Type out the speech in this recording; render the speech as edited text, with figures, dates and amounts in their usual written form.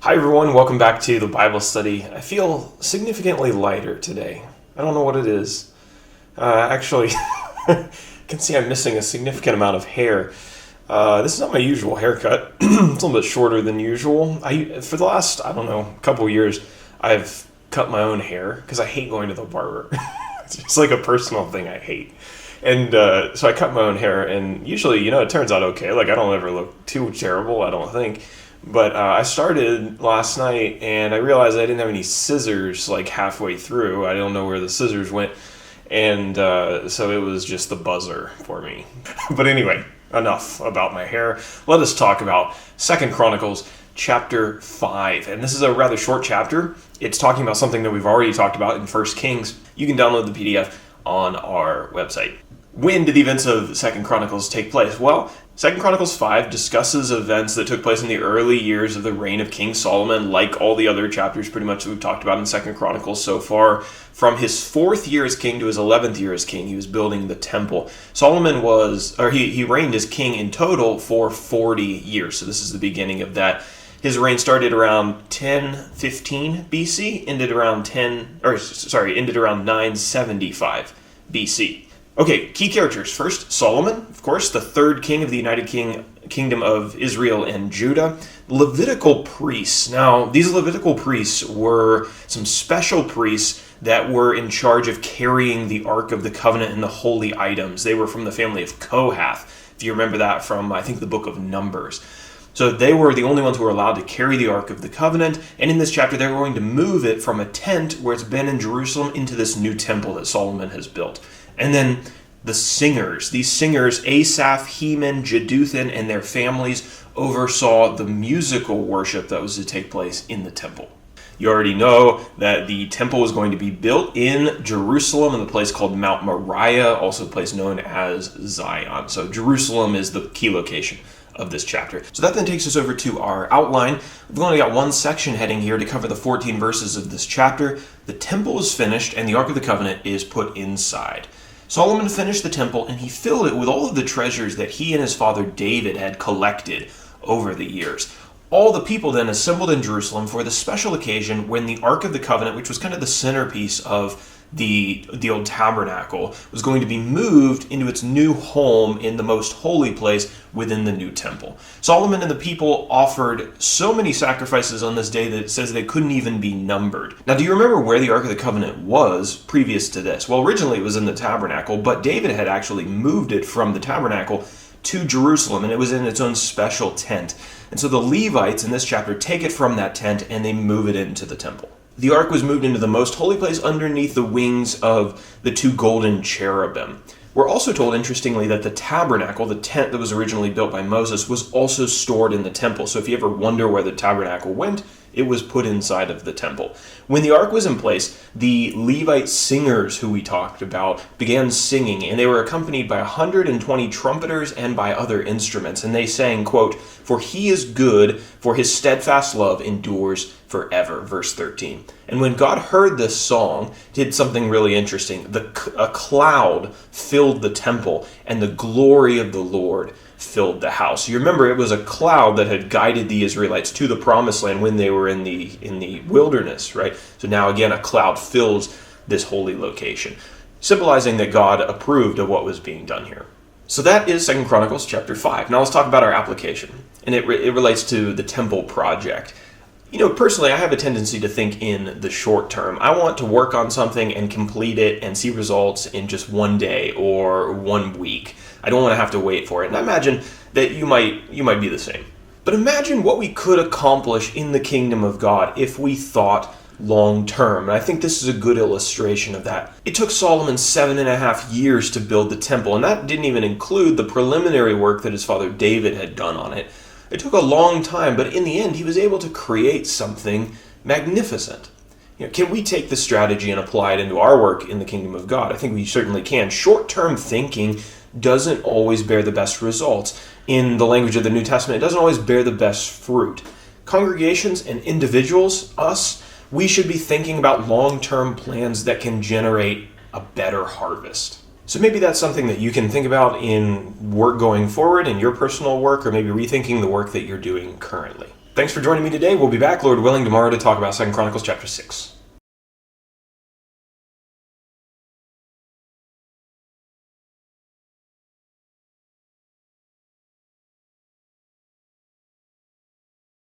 Hi everyone, welcome back to the Bible study. I feel significantly lighter today. I don't know what it is. Actually, you can see I'm missing a significant amount of hair. This is not my usual haircut. It's a little bit shorter than usual. For the last, couple years, I've cut my own hair because I hate going to the barber. It's just like a personal thing I hate. And so I cut my own hair, and usually, it turns out okay. Like, I don't ever look too terrible, I don't think. But I started last night, and I realized I didn't have any scissors, like, halfway through. I don't know where the scissors went, and so it was just the buzzer for me. But anyway, enough about my hair. Let us talk about 2 Chronicles chapter 5. And this is a rather short chapter. It's talking about something that we've already talked about in 1 Kings. You can download the PDF on our website. When did the events of 2 Chronicles take place? Well, 2 Chronicles 5 discusses events that took place in the early years of the reign of King Solomon, like all the other chapters pretty much that we've talked about in 2 Chronicles so far. From his 4th year as king to his 11th year as king, he was building the temple. Solomon he reigned as king in total for 40 years, so this is the beginning of that. His reign started around 1015 BC, ended around 975 BC. Okay, key characters. First, Solomon, of course, the third king of the United Kingdom of Israel and Judah. Levitical priests. Now, these Levitical priests were some special priests that were in charge of carrying the Ark of the Covenant and the holy items. They were from the family of Kohath, if you remember that from, I think, the book of Numbers. So they were the only ones who were allowed to carry the Ark of the Covenant, and in this chapter they're going to move it from a tent where it's been in Jerusalem into this new temple that Solomon has built. And then the singers, these singers, Asaph, Heman, Jeduthun, and their families oversaw the musical worship that was to take place in the temple. You already know that the temple was going to be built in Jerusalem in the place called Mount Moriah, also a place known as Zion. So Jerusalem is the key location of this chapter. So that then takes us over to our outline. We've only got one section heading here to cover the 14 verses of this chapter. The temple is finished and the Ark of the Covenant is put inside. Solomon finished the temple, and he filled it with all of the treasures that he and his father David had collected over the years. All the people then assembled in Jerusalem for the special occasion when the Ark of the Covenant, which was kind of the centerpiece of the old tabernacle, was going to be moved into its new home in the most holy place within the new temple. Solomon and the people offered so many sacrifices on this day that it says they couldn't even be numbered. Now, do you remember where the Ark of the Covenant was previous to this? Well, originally it was in the tabernacle, but David had actually moved it from the tabernacle to Jerusalem, and it was in its own special tent. And so the Levites in this chapter take it from that tent and they move it into the temple. The ark was moved into the most holy place underneath the wings of the 2 golden cherubim. We're also told, interestingly, that the tabernacle, the tent that was originally built by Moses, was also stored in the temple. So if you ever wonder where the tabernacle went, it was put inside of the temple. When the ark was in place, the Levite singers who we talked about began singing, and they were accompanied by 120 trumpeters and by other instruments. And they sang, quote, "For he is good, for his steadfast love endures forever," verse 13. And when God heard this song, he did something really interesting. A cloud filled the temple, and the glory of the Lord filled the house. You remember, it was a cloud that had guided the Israelites to the promised land when they were in the wilderness, right? So now again, a cloud fills this holy location, symbolizing that God approved of what was being done here. So that is 2 Chronicles chapter 5. Now let's talk about our application, and it relates to the temple project. Personally, I have a tendency to think in the short term. I want to work on something and complete it and see results in just one day or 1 week. I don't want to have to wait for it. And I imagine that you might be the same. But imagine what we could accomplish in the kingdom of God if we thought long term. And I think this is a good illustration of that. It took Solomon 7.5 years to build the temple, and that didn't even include the preliminary work that his father David had done on it. It took a long time, but in the end, he was able to create something magnificent. Can we take this strategy and apply it into our work in the kingdom of God? I think we certainly can. Short-term thinking doesn't always bear the best results. In the language of the New Testament, it doesn't always bear the best fruit. Congregations and individuals, us, we should be thinking about long-term plans that can generate a better harvest. So maybe that's something that you can think about in work going forward, in your personal work, or maybe rethinking the work that you're doing currently. Thanks for joining me today. We'll be back, Lord willing, tomorrow to talk about 2 Chronicles chapter 6.